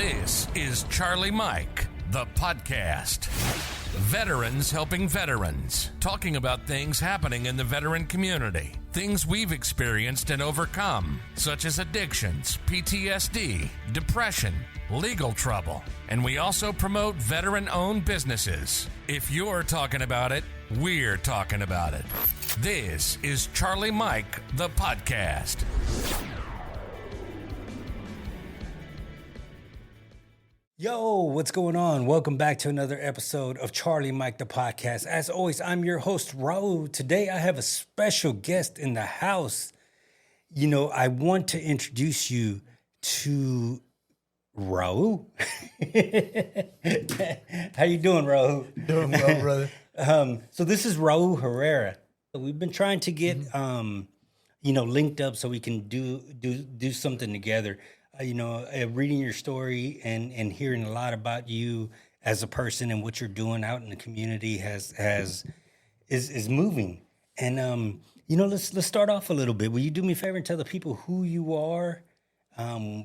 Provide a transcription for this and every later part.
This is Charlie Mike, the podcast. Veterans helping veterans, talking about things happening in the veteran community, things we've experienced and overcome, such as addictions, PTSD, depression, legal trouble, and we also promote veteran-owned businesses. If you're talking about it, we're talking about it. This is Charlie Mike, the podcast. Yo, what's going on? Welcome back to another episode of Charlie Mike, the podcast. As always, I'm your host, Raul. Today, I have a special guest in the house. You know, I want to introduce you to Raul. How you doing, Raul? Doing well, brother. So this is Raul Herrera. We've been trying to get, linked up so we can do something together. Reading your story and hearing a lot about you as a person and what you're doing out in the community is moving. And let's start off a little bit. Will you do me a favor and tell the people who you are,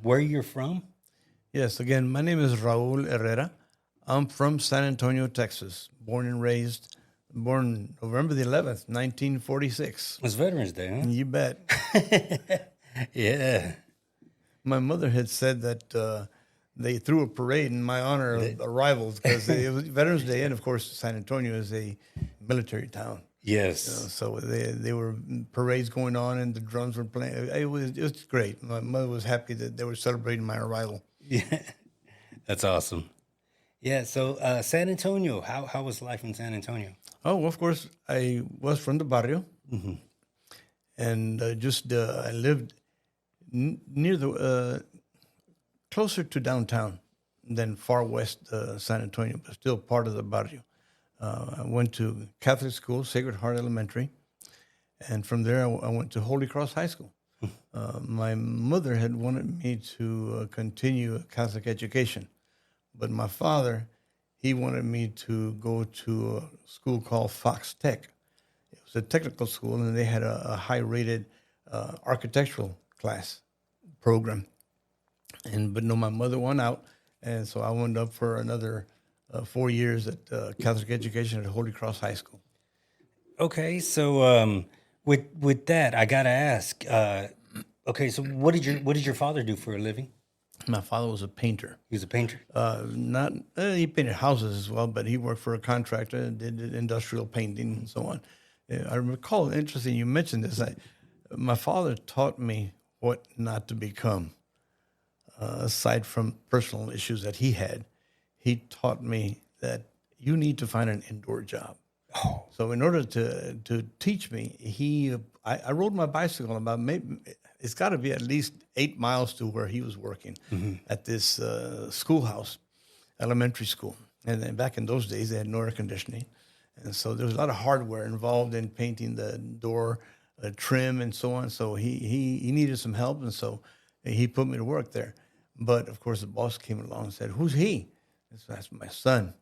where you're from? Yes, again, my name is Raul Herrera. I'm from San Antonio, Texas, born November the 11th, 1946. It's Veterans Day, huh? You bet. Yeah. My mother had said that they threw a parade in my honor of arrivals because it was Veterans Day, and of course, San Antonio is a military town. Yes. So they were parades going on, and the drums were playing. It was great. My mother was happy that they were celebrating my arrival. Yeah, that's awesome. Yeah. So San Antonio, how was life in San Antonio? Oh, well, of course, I was from the barrio, and I lived near the closer to downtown than far west San Antonio, but still part of the barrio. I went to Catholic school, Sacred Heart Elementary, and from there I went to Holy Cross High School. My mother had wanted me to continue a Catholic education, but my father, he wanted me to go to a school called Fox Tech. It was a technical school, and they had a high-rated architectural class program. But my mother won out, and so I went up for another 4 years at Catholic education at Holy Cross High School. Okay, so with that, I gotta ask. So what did your father do for a living? My father was a painter. He was a painter. He painted houses as well, but he worked for a contractor and did industrial painting and so on. I recall, interesting you mentioned this. My father taught me what not to become. Aside from personal issues that he had, he taught me that you need to find an indoor job. Oh. So in order to teach me, I rode my bicycle about it's got to be at least 8 miles to where he was working at this schoolhouse, elementary school. And then back in those days, they had no air conditioning. And so there was a lot of hardware involved in painting the door, trim, and so on. So he needed some help, and so he put me to work there. But, of course, the boss came along and said, "Who's he?" And so that's my son.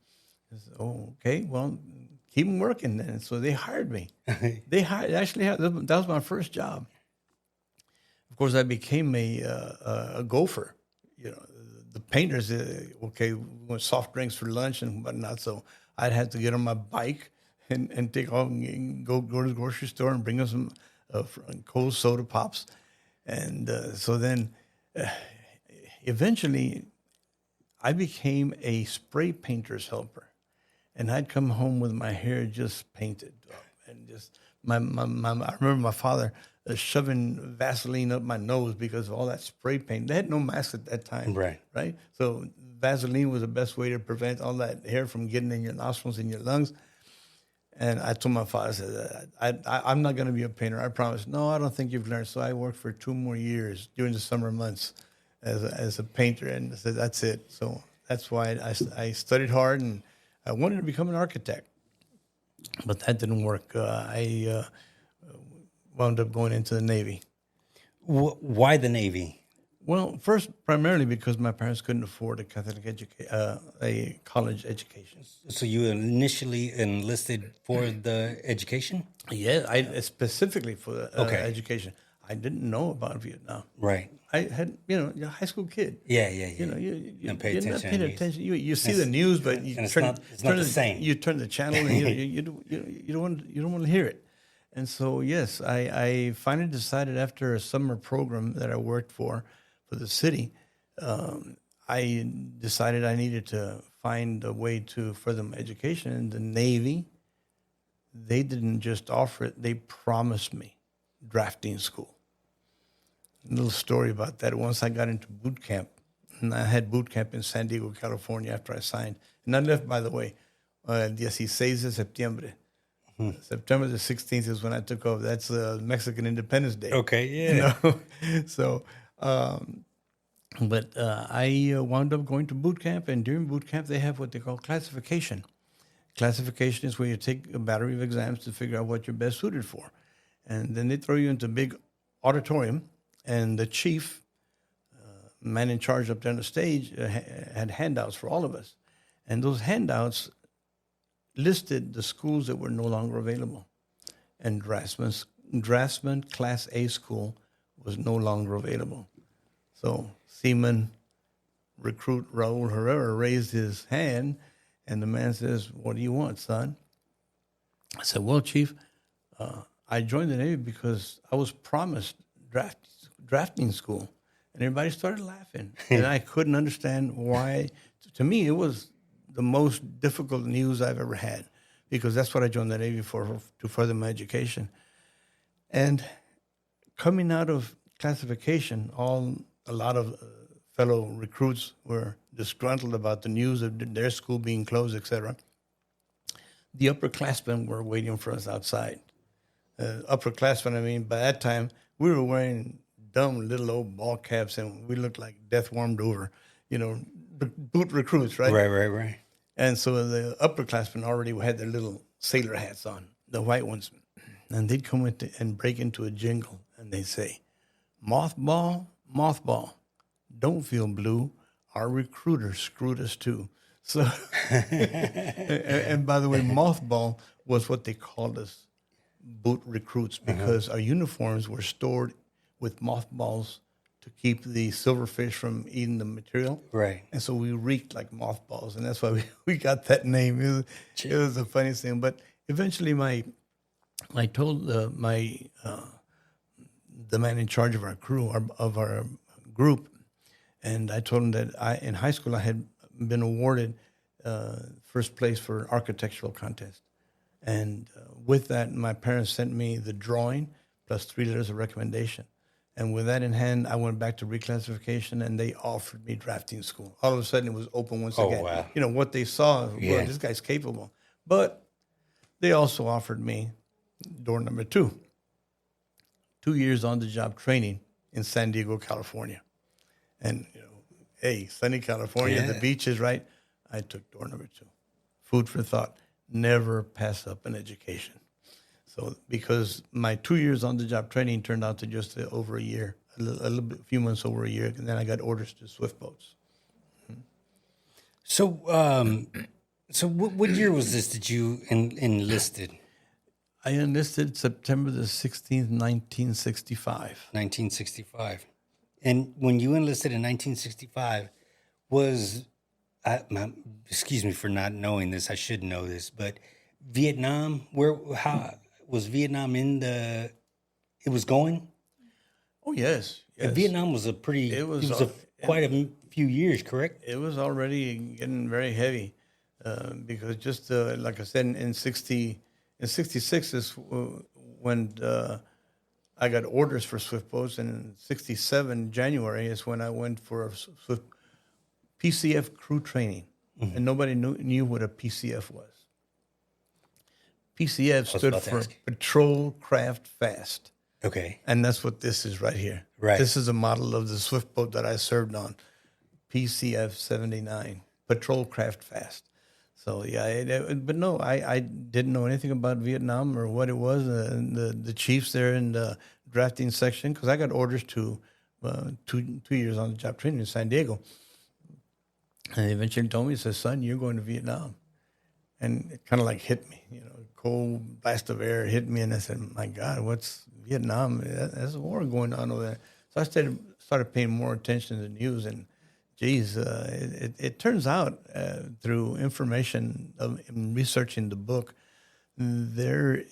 I said, "Oh, okay, well, keep him working then." And so they hired me. That was my first job. Of course, I became a gopher. You know, the painters, we want soft drinks for lunch and whatnot, so I'd have to get on my bike and take off and go to the grocery store and bring them some cold soda pops. And so then eventually I became a spray painter's helper. And I'd come home with my hair just painted up. And just I remember my father shoving Vaseline up my nose because of all that spray paint. They had no mask at that time. Right? So Vaseline was the best way to prevent all that hair from getting in your nostrils and your lungs. And I told my father, I said, I'm not going to be a painter, I promise. No, I don't think you've learned. So I worked for 2 more years during the summer months as a painter, and I said, that's it. So that's why I studied hard, and I wanted to become an architect. But that didn't work. I wound up going into the Navy. Why the Navy? Well, first, primarily because my parents couldn't afford a a college education. So you initially enlisted for the education? Yeah, specifically for the education. I didn't know about Vietnam. Right. I had, you're a high school kid. Yeah. You know, you're Don't pay not attention paying to news. attention. You see the news, but you it's turn not the same. You turn the channel, and you don't want to hear it. And so, yes, I finally decided after a summer program that I worked for the city, I decided I needed to find a way to further my education. And the Navy, they didn't just offer it; they promised me drafting school. A little story about that. Once I got into boot camp, and I had boot camp in San Diego, California after I signed. And I left, by the way, 16 de septiembre. September the 16th is when I took over. That's Mexican Independence Day. Okay, yeah. So, but I wound up going to boot camp, and during boot camp, they have what they call classification. Classification is where you take a battery of exams to figure out what you're best suited for. And then they throw you into a big auditorium, and the chief, man in charge up there on the stage, had handouts for all of us. And those handouts listed the schools that were no longer available. And Draftsman Class A school was no longer available. So Seaman recruit Raul Herrera raised his hand, and the man says, "What do you want, son?" I said, "Well, Chief, I joined the Navy because I was promised drafting school." And everybody started laughing. And I couldn't understand why. To me, it was the most difficult news I've ever had, because that's what I joined the Navy for, to further my education. And coming out of classification, a lot of fellow recruits were disgruntled about the news of their school being closed, etc. The upperclassmen were waiting for us outside. Upperclassmen, I mean, by that time, we were wearing dumb little old ball caps, and we looked like death warmed over, boot recruits, right? Right. And so the upperclassmen already had their little sailor hats on, the white ones. And they'd come and break into a jingle, and they'd say, "Mothball, mothball, don't feel blue. Our recruiter screwed us too." So, and by the way, mothball was what they called us, boot recruits, because our uniforms were stored with mothballs to keep the silverfish from eating the material. Right. And so we reeked like mothballs, and that's why we got that name. It was the funniest thing. But eventually I told the man in charge of our crew, of our group, and I told him that in high school I had been awarded first place for an architectural contest. And with that, my parents sent me the drawing plus 3 letters of recommendation. And with that in hand, I went back to reclassification, and they offered me drafting school. All of a sudden, it was open once again. Wow. What they saw, well, this guy's capable. But they also offered me door number 2, 2 years on-the-job training in San Diego, California. And, hey, sunny California, the beaches, right? I took door number 2. Food for thought. Never pass up an education. So because my 2 years on the job training turned out to just over a year, a few months over a year, and then I got orders to swift boats. Mm-hmm. So what year was this that you enlisted? I enlisted September the 16th, 1965. 1965. And when you enlisted in 1965, excuse me for not knowing this, I should know this, but Vietnam, how was Vietnam it was going? Oh, yes. And Vietnam was quite a few years, correct? It was already getting very heavy because just like I said, in 66 is when I got orders for swift boats, and in 67, January, is when I went for a swift PCF crew training, and nobody knew what a PCF was. PCF stood for Patrol Craft Fast. Okay. And that's what this is right here. Right. This is a model of the swift boat that I served on, PCF 79, Patrol Craft Fast. So, but no, I didn't know anything about Vietnam or what it was, the chiefs there in the drafting section, because I got orders to 2 years on the job training in San Diego. And they eventually told me, he says, "Son, you're going to Vietnam." and it kind of like hit me, cold blast of air hit me, and I said, my God, what's Vietnam? There's a war going on over there. So I started paying more attention to the news, and geez, it turns out through information in researching the book, there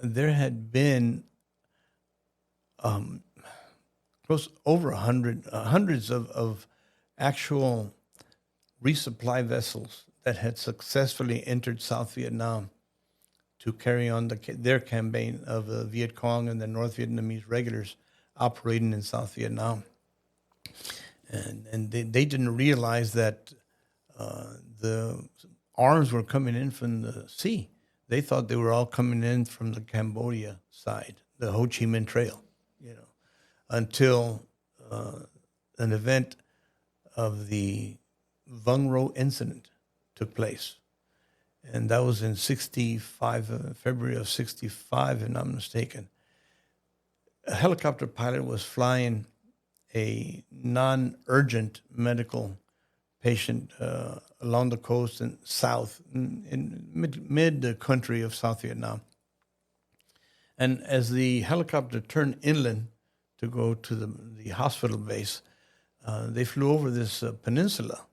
had been close over hundreds of actual resupply vessels that had successfully entered South Vietnam to carry on their campaign of the Viet Cong and the North Vietnamese regulars operating in South Vietnam. And they didn't realize that the arms were coming in from the sea. They thought they were all coming in from the Cambodia side, the Ho Chi Minh Trail, until an event of the Vung Ro incident took place. And that was in February of 65, if I'm not mistaken. A helicopter pilot was flying a non-urgent medical patient along the coast and south, in mid-country of South Vietnam. And as the helicopter turned inland to go to the hospital base, they flew over this peninsula.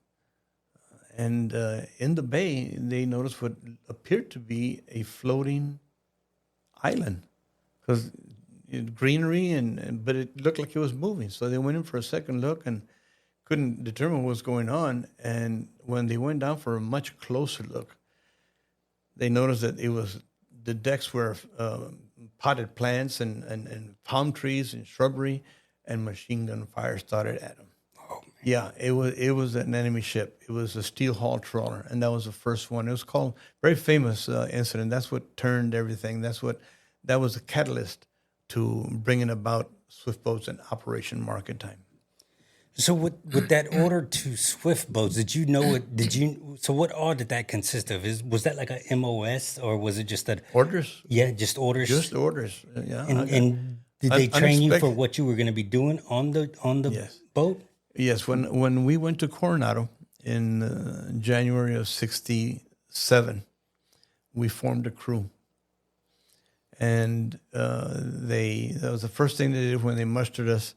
And in the bay, they noticed what appeared to be a floating island, because greenery, but it looked like it was moving. So they went in for a second look and couldn't determine what was going on. And when they went down for a much closer look, they noticed that the decks were potted plants and palm trees and shrubbery, and machine gun fire started at them. Yeah, it was an enemy ship. It was a steel hull trawler, and that was the first one. It was called, very famous incident. That's what turned everything. That was a catalyst to bringing about swift boats and Operation Market Time. So with that order to swift boats, did you know it? So what all did that consist of? Was that like a MOS, or was it just that orders? Yeah, just orders. Just orders. Yeah. And did they train you for what you were going to be doing on the Yes. boat? Yes, when we went to Coronado in January of 67, we formed a crew. And that was the first thing they did when they mustered us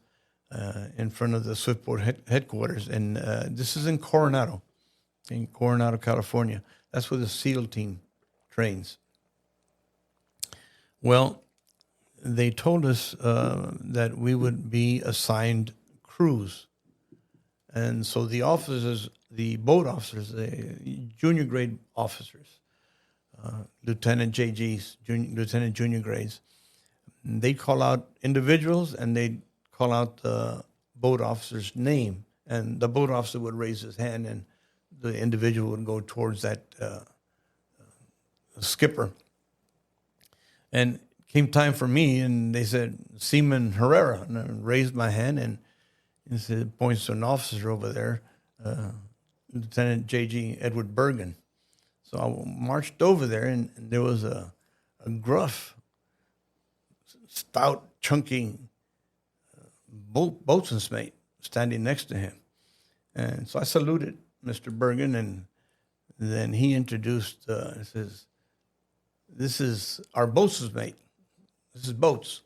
in front of the Swiftboat headquarters. And this is in Coronado, California. That's where the SEAL team trains. Well, they told us that we would be assigned crews. And so the officers, the boat officers, the junior grade officers, lieutenant JGs, lieutenant junior grades, they'd call out individuals and they'd call out the boat officer's name. And the boat officer would raise his hand and the individual would go towards that skipper. And came time for me and they said, Seaman Herrera, and I raised my hand and he said, points to an officer over there, Lieutenant J.G. Edward Bergen. So I marched over there, and there was a gruff, stout, chunky boatswain's mate standing next to him. And so I saluted Mr. Bergen, and then he introduced, he says, this is our boatswain's mate. This is Boats.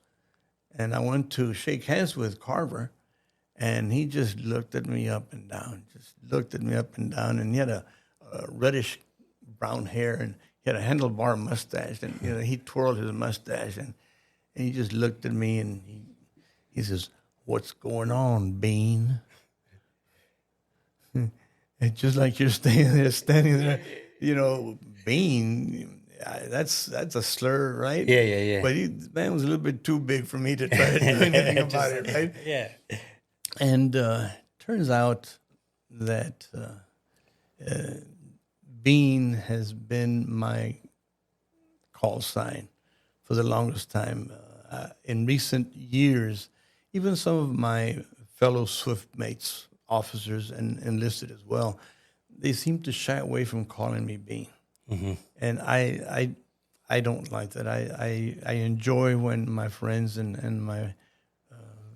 And I went to shake hands with Carver, and he just looked at me up and down, and he had a reddish brown hair, and he had a handlebar mustache, and he twirled his mustache, and he just looked at me, and he says, "What's going on, Bean?" It's just like you're standing there, Bean. That's a slur, right? Yeah. But the man was a little bit too big for me to try to do anything about it, right? Yeah. And turns out that Bean has been my call sign for the longest time. In recent years, even some of my fellow Swift mates, officers and enlisted as well, they seem to shy away from calling me Bean. Mm-hmm. And I don't like that. I enjoy when my friends and my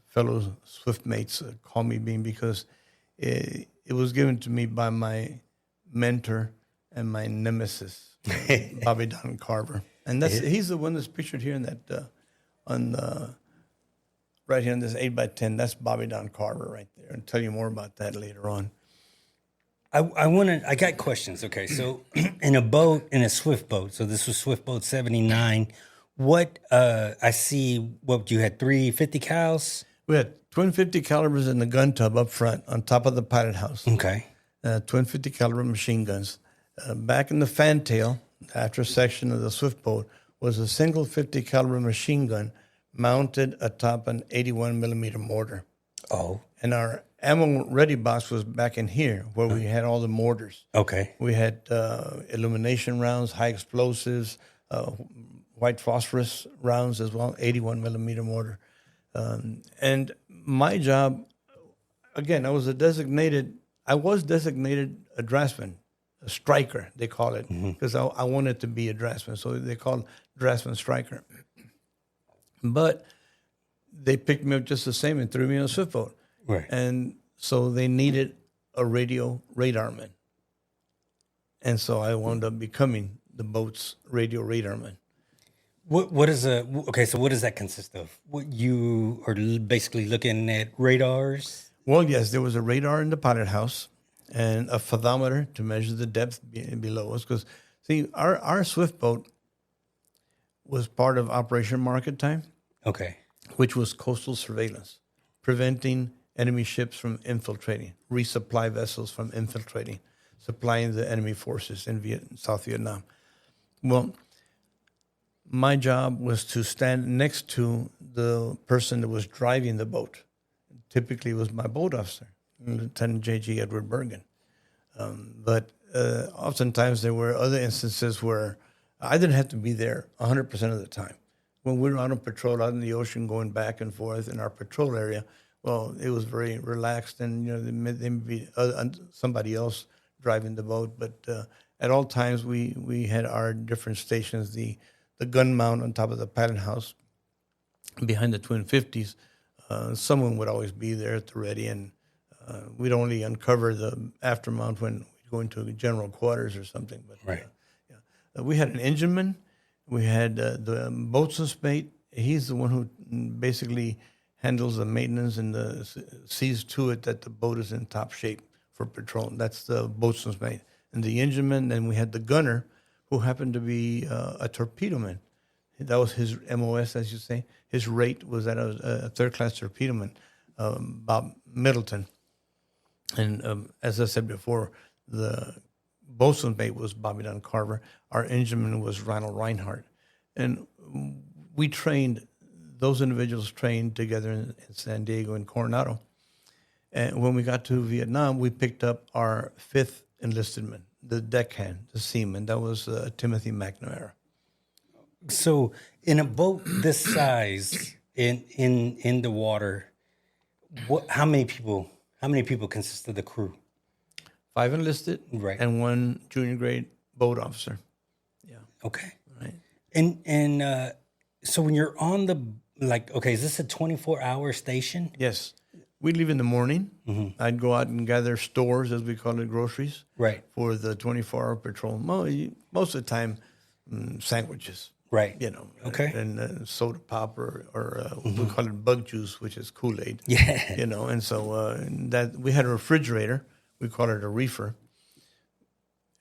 fellow Swift mates call me Bean, because it was given to me by my mentor and my nemesis, Bobby Don Carver. And he's the one that's pictured here in that, right here in this 8x10. That's Bobby Don Carver right there. I'll tell you more about that later on. I got questions. Okay, so in a swift boat, so this was Swift Boat 79. What I see, what you had 350 cals? We had twin 50 calibers in the gun tub up front on top of the pilot house. Okay. Twin 50 caliber machine guns. Back in the fantail, the after section of the swift boat, was a single 50 caliber machine gun mounted atop an 81 millimeter mortar. Oh. And our ammo ready box was back in here where we had all the mortars. Okay. We had illumination rounds, high explosives, white phosphorus rounds as well, 81 millimeter mortar. And my job, again, I was designated a draftsman, a striker, they call it, because I wanted to be a draftsman. So they called draftsman striker. But they picked me up just the same and threw me on a swift boat. Right. And so they needed a radio radarman. And so I wound up becoming the boat's radio radarman. What is so what does that consist of? What you are basically looking at radars? Well, yes, there was a radar in the pilot house and a fathometer to measure the depth below us. Because, see, our swift boat was part of Operation Market Time. Okay. Which was coastal surveillance, preventing enemy ships from infiltrating, resupply vessels from infiltrating, supplying the enemy forces in South Vietnam. Well, my job was to stand next to the person that was driving the boat. Typically, it was my boat officer, Lieutenant J.G. Edward Bergen. But oftentimes there were other instances where I didn't have to be there 100% of the time. When we were on a patrol out in the ocean going back and forth in our patrol area, well, it was very relaxed, and there may be somebody else driving the boat. But at all times, we had our different stations. The gun mount on top of the pilot house, behind the twin 50s, someone would always be there at the ready, and we'd only uncover the aftermount when we'd go into general quarters or something. But right. We had an engineman. We had the boatswain's mate. He's the one who basically handles the maintenance and sees to it that the boat is in top shape for patrol. That's the boatswain's mate. And the engineman, then we had the gunner, who happened to be a torpedo man. That was his MOS, as you say. His rate was at a third-class torpedo man, Bob Middleton. And as I said before, the boatswain's mate was Bobby Don Carver. Our engineman was Ronald Reinhardt. And we trained, those individuals trained together in San Diego and Coronado. And when we got to Vietnam, we picked up our fifth enlisted man, the deckhand, the seaman. That was Timothy McNamara. So in a boat this size in the water, how many people consist of the crew? 5 enlisted, right, and 1 junior grade boat officer. Yeah. Okay. Right. And so when you're on the is this a 24-hour station? Yes. We'd leave in the morning. Mm-hmm. I'd go out and gather stores, as we call it, groceries. Right. For the 24-hour patrol. Most of the time, sandwiches. Right. Okay. And soda pop or we call it bug juice, which is Kool-Aid. Yeah. And so that we had a refrigerator. We call it a reefer.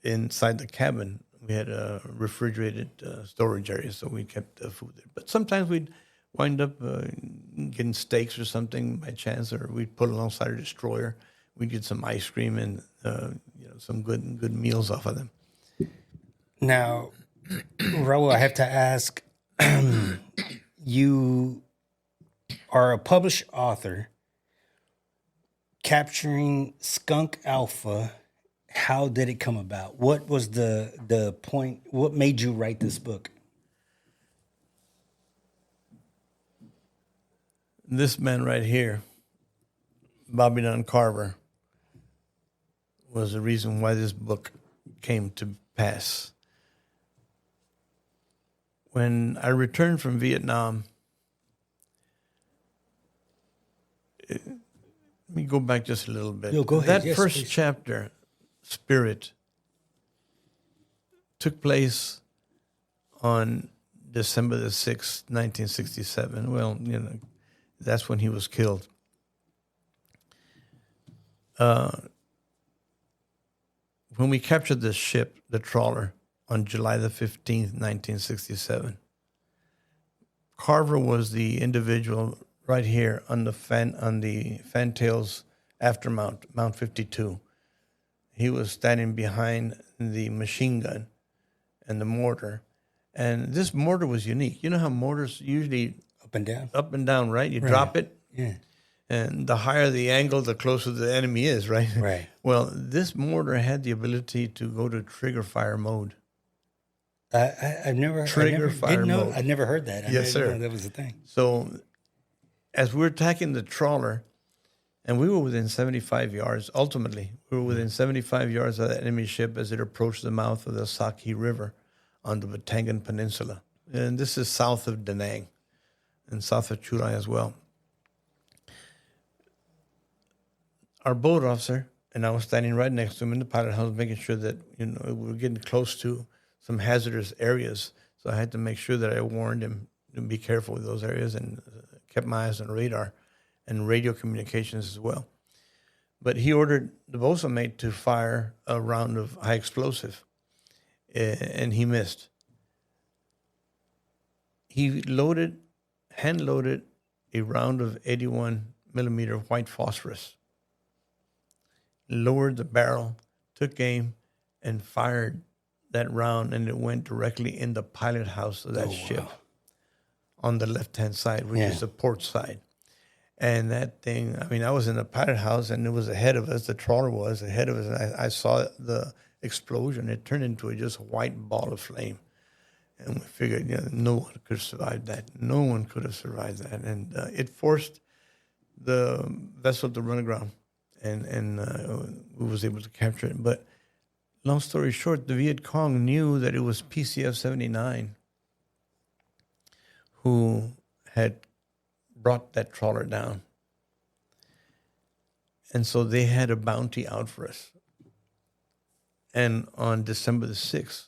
Inside the cabin, we had a refrigerated storage area, so we kept the food there. But sometimes we'd wind up getting steaks or something by chance, or we'd put alongside a destroyer. We'd get some ice cream and some good meals off of them. Now, Raul, I have to ask, you are a published author. Capturing Skunk Alpha, how did it come about? What was the point? What made you write this book? This man right here, Bobby Don Carver, was the reason why this book came to pass. When I returned from Vietnam, let me go back just a little bit. Go ahead. That yes, first please. chapter, Spirit, took place on December the 6th, 1967. Well, that's when he was killed. When we captured this ship, the trawler, on July the 15th, 1967, Carver was the individual right here on the fantails aftermount, Mount 52. He was standing behind the machine gun and the mortar. And this mortar was unique. You know how mortars usually... Up and down? Up and down, right? You drop it. Yeah. And the higher the angle, the closer the enemy is, right? Right. Well, this mortar had the ability to go to trigger fire mode. I've never fire mode. I never heard that. Yes, sir. That was the thing. So, as we're attacking the trawler, and we were within 75 yards. Ultimately, we were within 75 yards of the enemy ship as it approached the mouth of the Saki River on the Batangan Peninsula, and this is south of Da Nang and south of Churai as well. Our boat officer and I was standing right next to him in the pilot house, making sure that we were getting close to some hazardous areas. So I had to make sure that I warned him to be careful with those areas and kept my eyes on radar and radio communications as well. But he ordered the bosun mate to fire a round of high explosive, and he missed. He hand-loaded a round of 81 millimeter white phosphorus, lowered the barrel, took aim, and fired that round, and it went directly in the pilot house of that ship on the left-hand side, which is the port side. And that thing, I was in the pilot house, and it was ahead of us. The trawler was ahead of us, and I saw the explosion. It turned into just a white ball of flame. And we figured, no one could survive that. No one could have survived that. And it forced the vessel to run aground, and we was able to capture it. But long story short, the Viet Cong knew that it was PCF 79 who had brought that trawler down. And so they had a bounty out for us. And on December the 6th,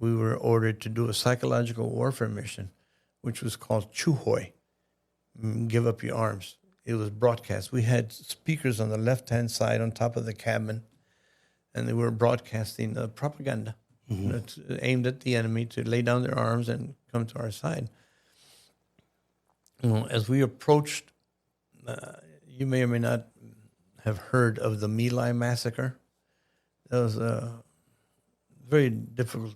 we were ordered to do a psychological warfare mission, which was called Chuhoi, Give Up Your Arms. It was broadcast. We had speakers on the left-hand side on top of the cabin, and they were broadcasting propaganda that's aimed at the enemy to lay down their arms and come to our side. Well, as we approached, you may or may not have heard of the My Lai massacre. That was a very difficult,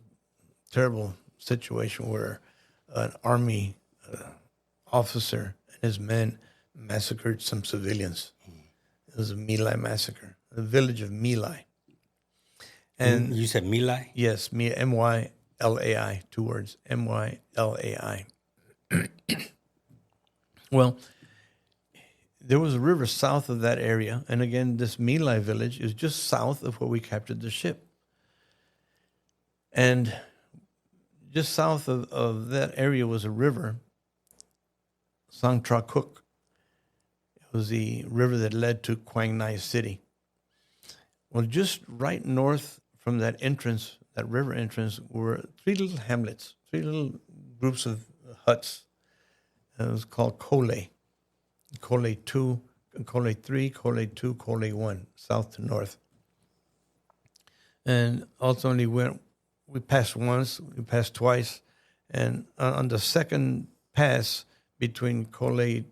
terrible situation where an army officer and his men massacred some civilians. It was a My Lai massacre, the village of My Lai. And you said My Lai? Yes, M-Y-L-A-I, 2 words, M-Y-L-A-I. Well, there was a river south of that area, and again, this My Lai village is just south of where we captured the ship. And just south of that area was a river, Sang Tra Kuk. It was the river that led to Quang Ngai City. Well, just right north from that entrance, that river entrance, were 3 little hamlets, 3 little groups of huts. It was called Kole. Kole 2, Kole 3, Kole 2, Kole 1, south to north. And ultimately we passed once, we passed twice, and on the second pass between Kole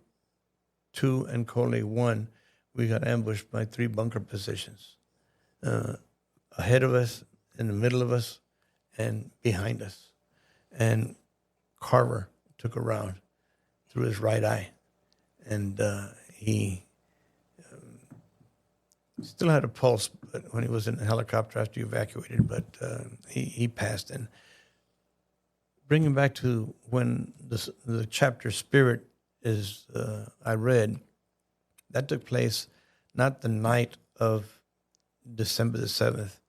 2 and Kole 1, we got ambushed by 3 bunker positions. Ahead of us, in the middle of us, and behind us. And Carver took a round through his right eye. And he still had a pulse when he was in the helicopter after he evacuated, but he passed. And bringing back to when the chapter Spirit is, I read, that took place not the night of December the 7th.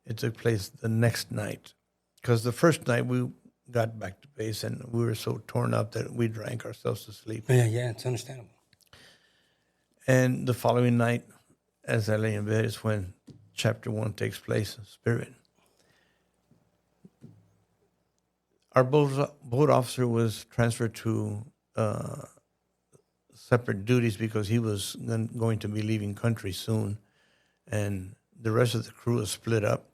It took place the next night. Because the first night we got back to base and we were so torn up that we drank ourselves to sleep. Yeah, it's understandable. And the following night, as I lay in bed, is when chapter 1 takes place, Spirit. our boat officer was transferred to separate duties because he was going to be leaving country soon, and the rest of the crew was split up.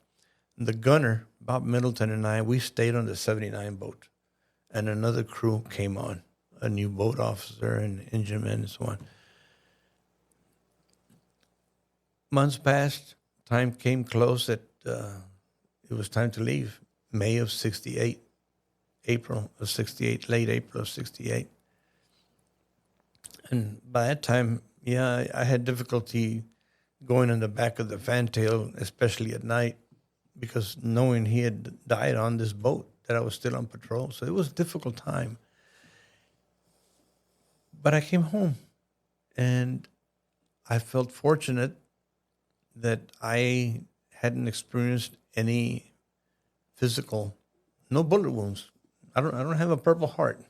The gunner, Bob Middleton, and I, we stayed on the 79 boat, and another crew came on, a new boat officer and engine man and so on. Months passed, time came close that it was time to leave. May of 68, April of 68, late April of 68. And by that time, I had difficulty going in the back of the fantail, especially at night, because knowing he had died on this boat, that I was still on patrol. So it was a difficult time. But I came home, and I felt fortunate that I hadn't experienced any physical, no bullet wounds. I don't have a Purple Heart.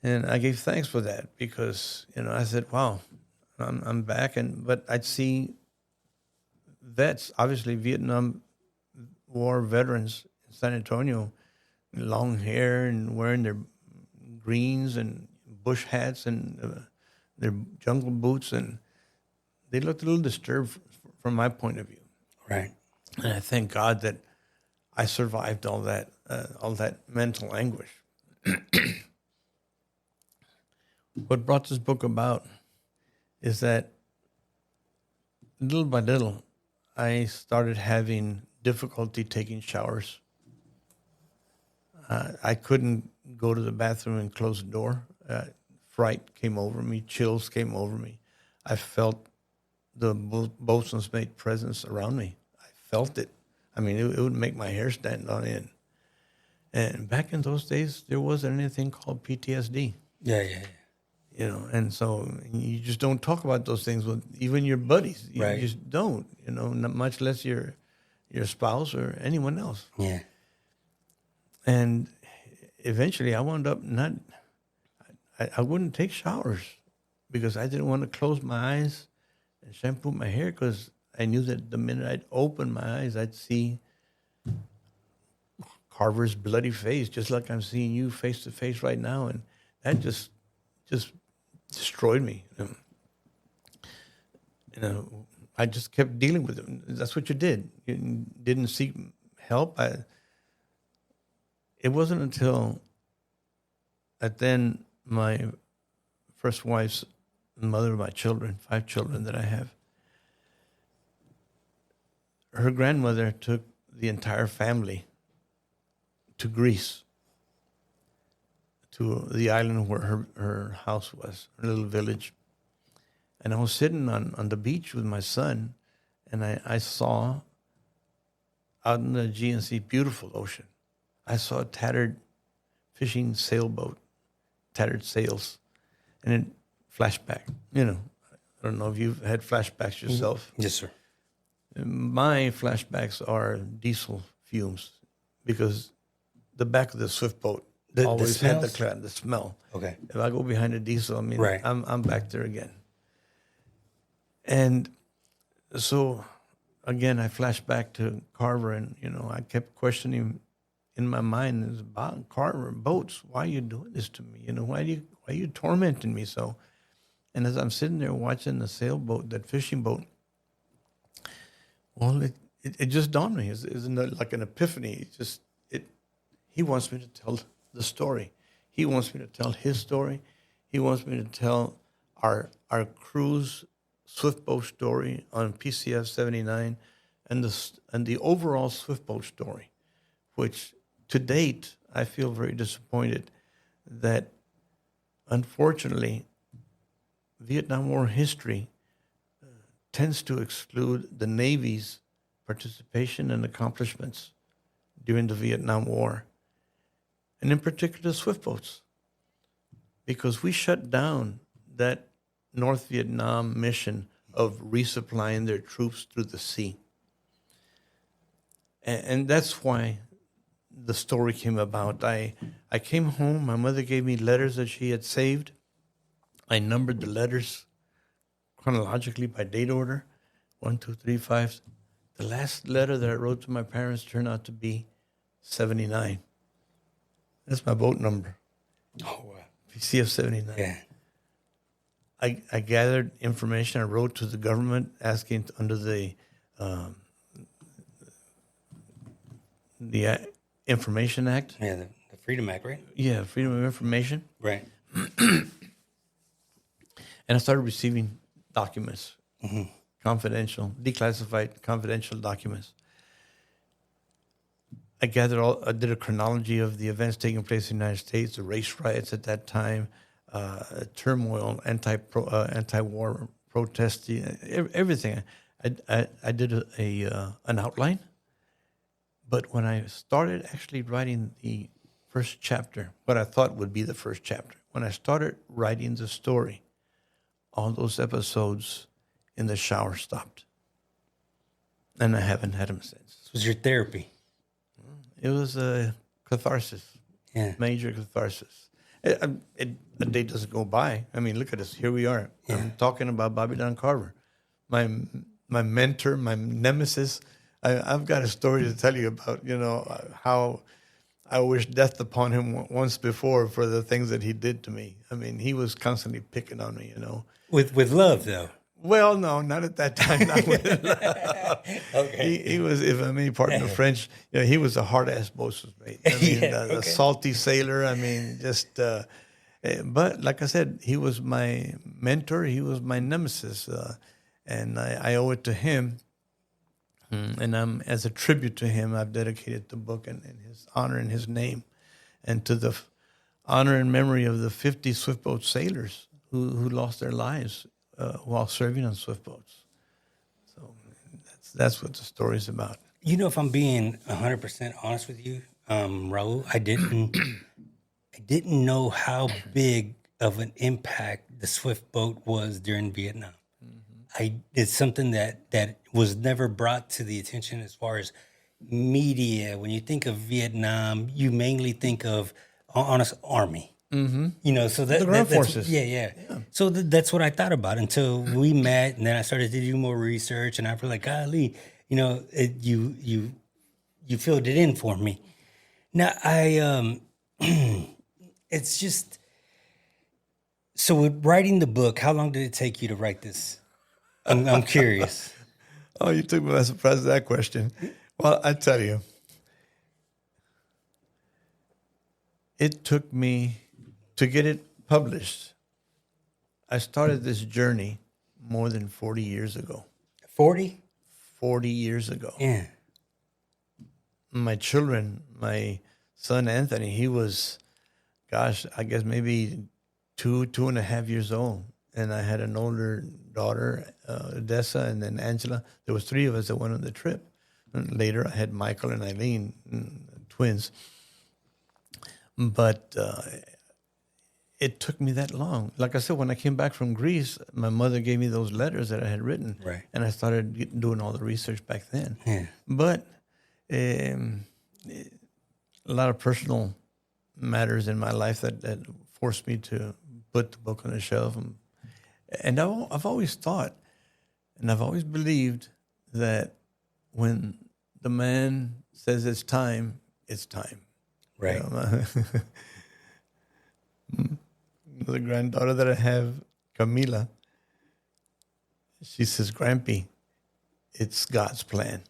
And I gave thanks for that because, I said, wow, I'm back. But I'd see vets, obviously Vietnam War veterans in San Antonio, long hair and wearing their greens and bush hats and their jungle boots. And they looked a little disturbed from my point of view. Right. And I thank God that I survived all that mental anguish. What brought this book about is that little by little, I started having difficulty taking showers. I couldn't go to the bathroom and close the door. Fright came over me, chills came over me. I felt the boatswain's mate presence around me. I felt it. I mean, it would make my hair stand on end. And back in those days, there wasn't anything called PTSD. Yeah. And so you just don't talk about those things with even your buddies. You Right. just don't, not much less your spouse or anyone else. Yeah. And eventually I wound up I wouldn't take showers because I didn't want to close my eyes and shampoo my hair because I knew that the minute I'd open my eyes, I'd see Carver's bloody face, just like I'm seeing you face to face right now. And that just destroyed me. I just kept dealing with it. That's what you did. You didn't seek help. It wasn't until then my first wife's mother of my children, 5 children that I have, her grandmother took the entire family to Greece, to the island where her house was, her little village. And I was sitting on the beach with my son, and I saw out in the Aegean Sea, beautiful ocean, I saw a tattered fishing sailboat, tattered sails, and it flashback. I don't know if you've had flashbacks yourself. Yes, sir. My flashbacks are diesel fumes because the back of the swift boat always had the smell. Okay. If I go behind a diesel, Right. I'm back there again. And so, again, I flashed back to Carver, and I kept questioning in my mind, about Carver boats. Why are you doing this to me? Why are you tormenting me so? And as I'm sitting there watching the sailboat, that fishing boat, well, it just dawned on me. It's like an epiphany. He wants me to tell the story. He wants me to tell his story. He wants me to tell our crew's swift boat story on PCF 79 and the overall swift boat story, which to date I feel very disappointed that unfortunately Vietnam War history tends to exclude the Navy's participation and accomplishments during the Vietnam War, and in particular swift boats, because we shut down that North Vietnam mission of resupplying their troops through the sea. And that's why the story came about. I came home, my mother gave me letters that she had saved. I numbered the letters chronologically by date order, 1, 2, 3, 5. The last letter that I wrote to my parents turned out to be 79. That's my boat number. Oh, wow. CF 79. Yeah. I gathered information. I wrote to the government asking under the Information Act. Yeah, the Freedom Act, right? Yeah, Freedom of Information. Right. And I started receiving documents, confidential, declassified confidential documents. I did a chronology of the events taking place in the United States, the race riots at that time, turmoil, anti-war protests, everything. I did an outline, but when I started actually writing the first chapter, what I thought would be the first chapter, when I started writing the story, all those episodes in the shower stopped, and I haven't had them since. This was your therapy. It was a catharsis, major catharsis. A day doesn't go by. I mean, look at us. Here we are. Yeah. I'm talking about Bobby Don Carver, my mentor, my nemesis. I've got a story to tell you about, how I wished death upon him once before for the things that he did to me. I mean, he was constantly picking on me, With love, though. Well, no, not at that time. Not with love. Okay. He was, if I may pardon the French, he was a hard-ass boatswain's mate. I mean, a salty sailor. I mean, just, but like I said, he was my mentor. He was my nemesis. And I owe it to him. And as a tribute to him, I've dedicated the book in his honor and his name, and to the honor and memory of the 50 swiftboat sailors who lost their lives while serving on swift boats. So that's what the story is about. If I'm being 100% honest with you, Raul, I didn't know how big of an impact the swift boat was during Vietnam. It's something that was never brought to the attention as far as media. When you think of Vietnam, you mainly think of honest army. Mm-hmm. So the ground forces. Yeah. So that's what I thought about until we met, and then I started to do more research, and I feel like, golly, you filled it in for me. Now it's just, so with writing the book, how long did it take you to write this? I'm curious. Oh, you took me by surprise with that question. Well, I tell you, it took me to get it published. I started this journey more than 40 years ago. 40? 40 years ago. Yeah. My children, my son Anthony, he was, I guess maybe 2.5 years old. And I had an older daughter, Odessa, and then Angela. There was 3 of us that went on the trip. And later I had Michael and Eileen, twins. But it took me that long. Like I said, when I came back from Greece, my mother gave me those letters that I had written. Right. And I started doing all the research back then. Yeah. But a lot of personal matters in my life that forced me to put the book on the shelf. And I've always thought, and I've always believed that when the man says it's time, it's time. Right. The granddaughter that I have, Camila, she says, "Grampy, it's God's plan."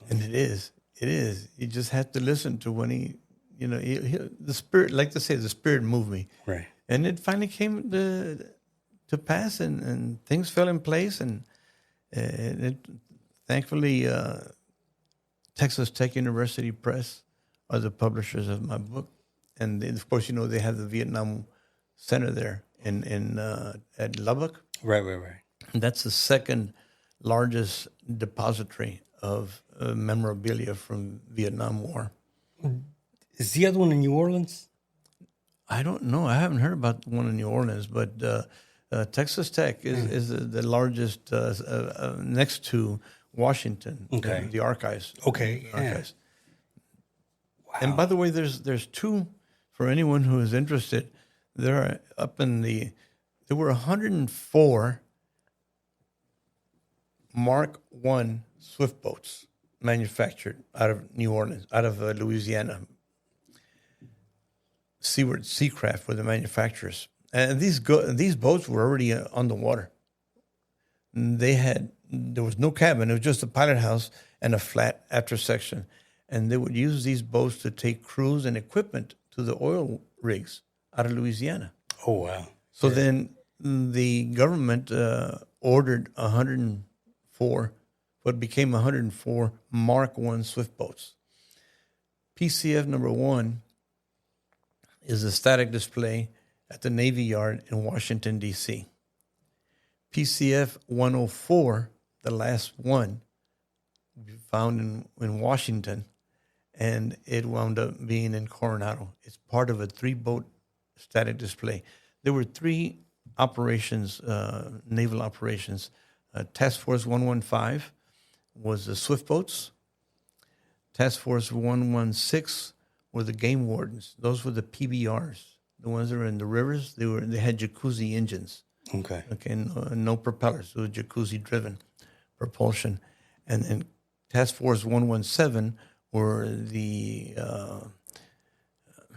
And it is. It is. You just have to listen to when he the Spirit, like to say, the Spirit moved me. Right. And it finally came to pass, and things fell in place, and thankfully, Texas Tech University Press are the publishers of my book, and of course, they have the Vietnam Center there at Lubbock. Right. And that's the second largest depository of memorabilia from Vietnam War. Is the other one in New Orleans? I don't know. I haven't heard about the one in New Orleans, but Texas Tech is the largest next to Washington. Okay. The archives. Okay. The archives. Wow. And by the way, there's 2 for anyone who is interested. There were 104 Mark I swift boats manufactured out of New Orleans, out of Louisiana. Seaward Seacraft were the manufacturers. And these boats were already on the water. There was no cabin. It was just a pilot house and a flat after section. And they would use these boats to take crews and equipment to the oil rigs out of Louisiana. Oh, wow. So then the government ordered 104, what became 104 Mark I Swift boats. PCF number 1 is a static display at the Navy Yard in Washington, D.C. PCF 104, the last one, we found in Washington, and it wound up being in Coronado. It's part of a 3-boat static display. There were 3 operations, naval operations. Task Force 115 was the swift boats. Task Force 116 were the game wardens. Those were the PBRs, the ones that were in the rivers. They had jacuzzi engines. Okay. No propellers. It was jacuzzi-driven propulsion. And then Task Force 117 were the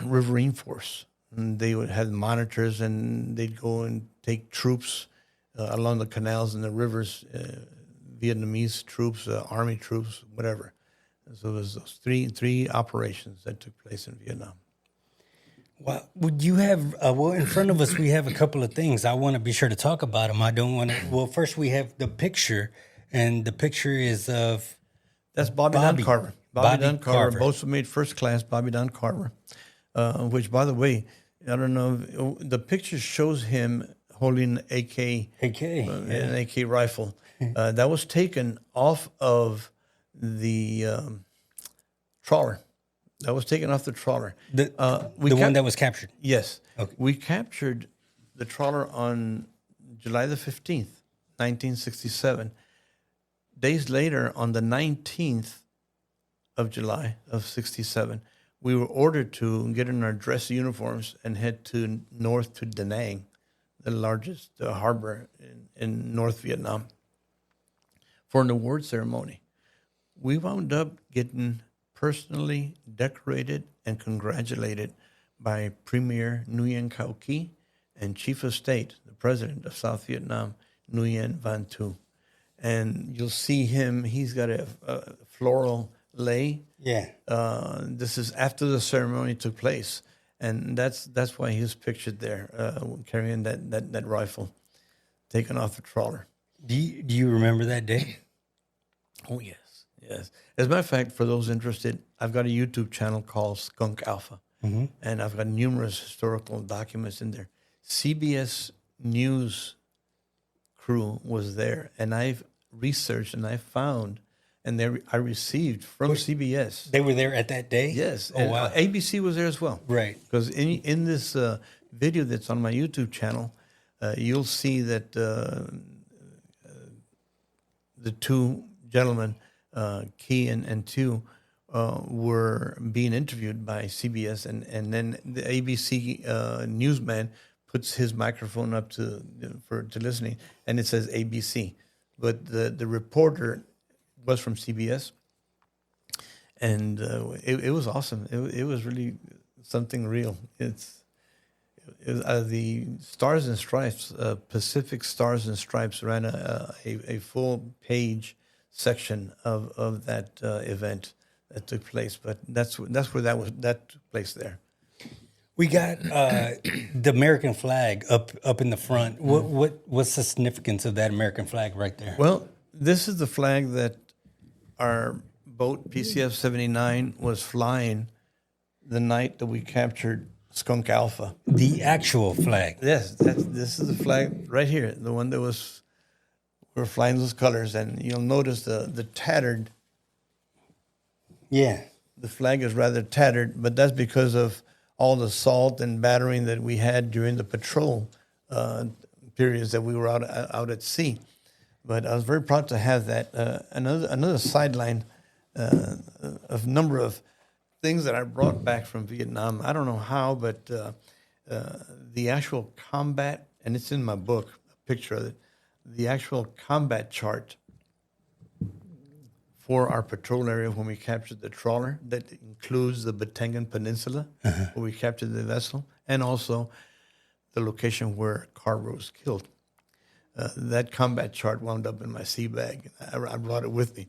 riverine force. And they would have monitors, and they'd go and take troops along the canals and the rivers, Vietnamese troops, Army troops, whatever. And so there's those three operations that took place in Vietnam. Well, would you have, in front of us, we have a couple of things. I want to be sure to talk about them. I don't want to, well, first we have the picture, and the picture is of... That's Bobby Don Carver. Bobby Don Carver. Boats were made first class, Bobby Don Carver, which, by the way, I don't know, the picture shows him holding an AK rifle. That was taken off of the trawler. That was taken off the trawler. The one that was captured? Yes. Okay. We captured the trawler on July the 15th, 1967. Days later, on the 19th of July of 67, we were ordered to get in our dress uniforms and head north to Da Nang, the largest harbor in North Vietnam, for an award ceremony. We wound up getting personally decorated and congratulated by Premier Nguyen Cao Ky and Chief of State, the President of South Vietnam, Nguyen Van Thu. And you'll see him, he's got a floral lei. Yeah. This is after the ceremony took place. And that's why he was pictured there, carrying that rifle taken off the trawler. Do you remember that day? Oh, yes. Yes. As a matter of fact, for those interested, I've got a YouTube channel called Skunk Alpha, and I've got numerous historical documents in there. CBS News crew was there, and I've researched and I found, and I received from CBS. They were there at that day? Yes. Oh, wow. ABC was there as well. Right. Because in this video that's on my YouTube channel, you'll see that the 2 gentlemen, Key and Two, were being interviewed by CBS, and then the ABC newsman puts his microphone up to listening, and it says ABC, but the reporter was from CBS, and it was awesome. It was really something real. It's the Stars and Stripes, Pacific Stars and Stripes ran a full page section of that event that took place, but that's where that took place there. We got the American flag up in the front. What's the significance of that American flag right there? Well, this is the flag that our boat PCF 79 was flying the night that we captured Skunk Alpha. The actual flag. Yes, this is the flag right here, the one that we're flying those colors, and you'll notice the tattered. Yeah. The flag is rather tattered, but that's because of all the salt and battering that we had during the patrol periods that we were out at sea. But I was very proud to have that. Another sideline of number of things that I brought back from Vietnam. I don't know how, but the actual combat, and it's in my book, a picture of it, the actual combat chart for our patrol area when we captured the trawler. That includes the Batangan Peninsula, where we captured the vessel, and also the location where Carver was killed. That combat chart wound up in my sea bag. I brought it with me.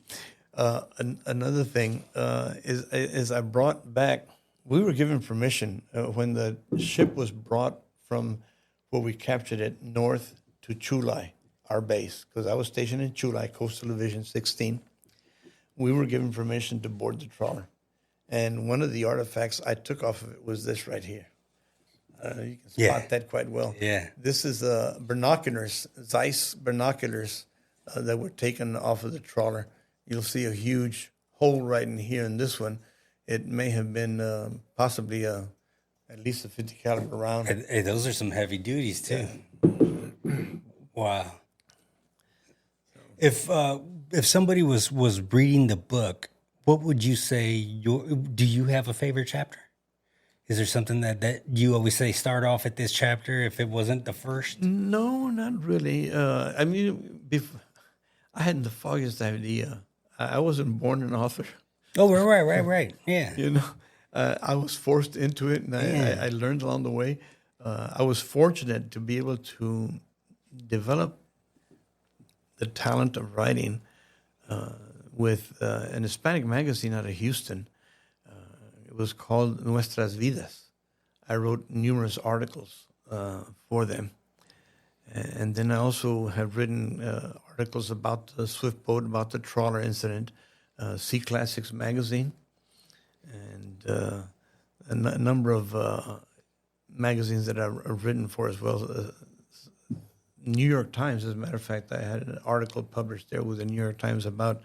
Another thing is I brought back, we were given permission when the ship was brought from where we captured it north to Chulai, our base, because I was stationed in Chulai, Coastal Division 16. We were given permission to board the trawler. And one of the artifacts I took off of it was this right here. You can spot that quite well. Yeah. This is binoculars, Zeiss binoculars that were taken off of the trawler. You'll see a huge hole right in here in this one. It may have been possibly at least a 50 caliber round. Hey, those are some heavy duties too. Wow. If somebody was reading the book, what would you say? Do you have a favorite chapter? Is there something that you always say start off at this chapter if it wasn't the first? No, not really. I mean, I hadn't the foggiest idea. I wasn't born an author. Oh, right. Yeah. You know, I was forced into it, and I learned along the way. I was fortunate to be able to develop the talent of writing with an Hispanic magazine out of Houston. It was called Nuestras Vidas. I wrote numerous articles for them. And then I also have written articles about the swift boat, about the trawler incident, Sea Classics magazine, and a number of magazines that I've written for as well. New York Times, as a matter of fact, I had an article published there with the New York Times about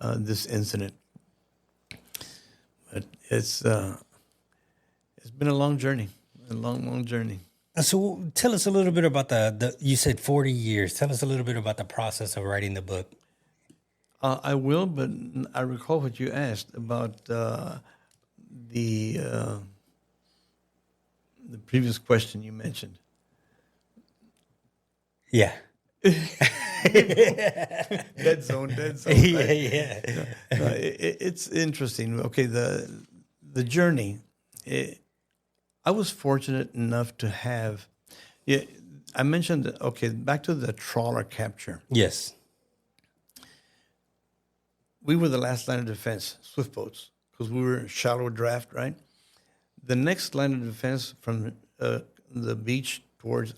this incident. But it's been a long journey, a long journey. So tell us a little bit about the you said 40 years. Tell us a little bit about the process of writing the book. I will, but I recall what you asked about the previous question you mentioned. Yeah. Dead zone. Right? Yeah. It's interesting. Okay, the journey. I was fortunate enough to have. Yeah, I mentioned. Okay, back to the trawler capture. Yes. We were the last line of defense, swift boats, because we were shallow draft, right? The next line of defense from the beach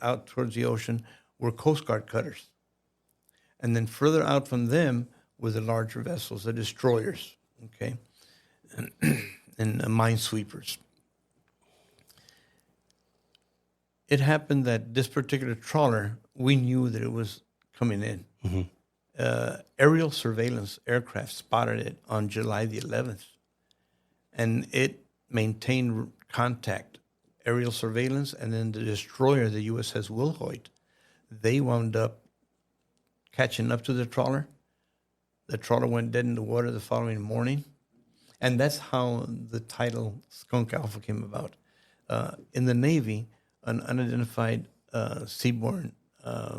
out towards the ocean were Coast Guard cutters. And then further out from them were the larger vessels, the destroyers, okay, and minesweepers. It happened that this particular trawler, we knew that it was coming in. Mm-hmm. Aerial surveillance aircraft spotted it on July the 11th, and it maintained contact, aerial surveillance, and then the destroyer, the USS Wilhoit, they wound up catching up to the trawler. The trawler went dead in the water the following morning, and that's how the title Skunk Alpha came about. In the Navy, an unidentified seaborne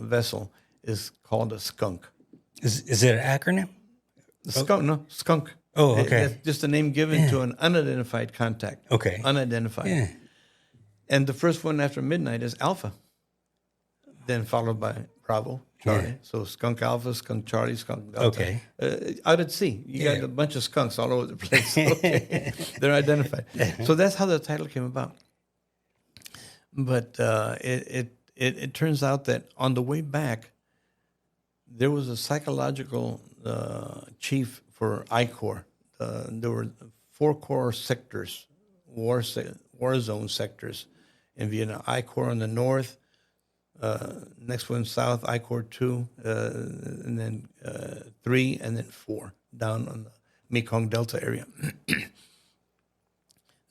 vessel is called a skunk. Is it an acronym? Skunk, no, skunk. Oh, okay. That's just a name given to an unidentified contact. Okay. Unidentified. Yeah. And the first one after midnight is Alpha, then followed by Bravo, Charlie. Yeah. So Skunk Alpha, Skunk Charlie, Skunk Delta. Okay. Out at sea, you got a bunch of skunks all over the place. Okay. They're identified. So that's how the title came about. But it turns out that on the way back, there was a psychological chief for I Corps. There were 4 core sectors, war zone sectors in Vietnam. I Corps on the north, next one south, I Corps 2, and then 3, and then 4 down on the Mekong Delta area.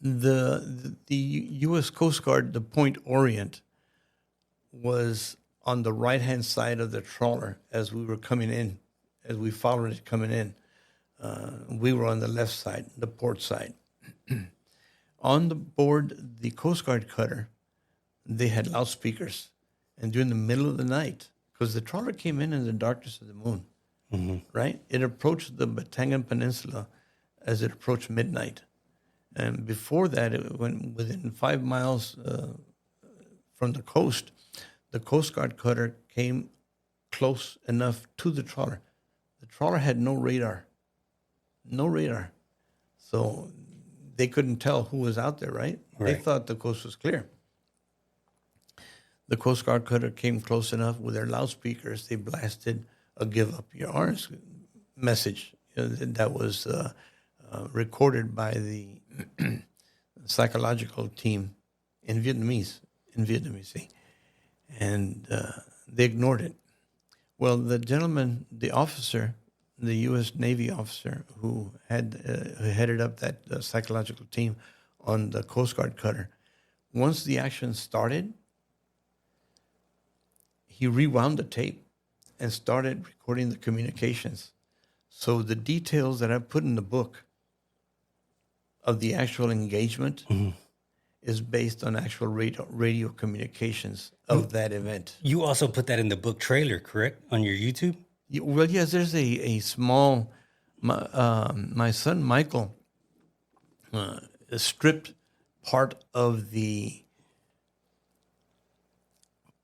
The U.S. Coast Guard, the Point Orient, was on the right-hand side of the trawler as we were coming in, as we followed it coming in. We were on the left side, the port side. On the board, the Coast Guard cutter, they had loudspeakers. And during the middle of the night, because the trawler came in the darkness of the moon, right? It approached the Batangan Peninsula as it approached midnight. And before that, it went within 5 miles from the coast. The Coast Guard cutter came close enough to the trawler. The trawler had no radar. So they couldn't tell who was out there, right? They thought the coast was clear. The Coast Guard cutter came close enough with their loudspeakers. They blasted a "Give up your arms" message that was recorded by the psychological team in Vietnamese, and they ignored it. Well, the gentleman, the officer, the U.S. Navy officer who headed up that psychological team on the Coast Guard cutter, once the action started, he rewound the tape and started recording the communications. So the details that I put in the book of the actual engagement is based on actual radio communications of that event. You also put that in the book trailer, correct? On your YouTube? Well, yes, there's a small, my son Michael stripped part of the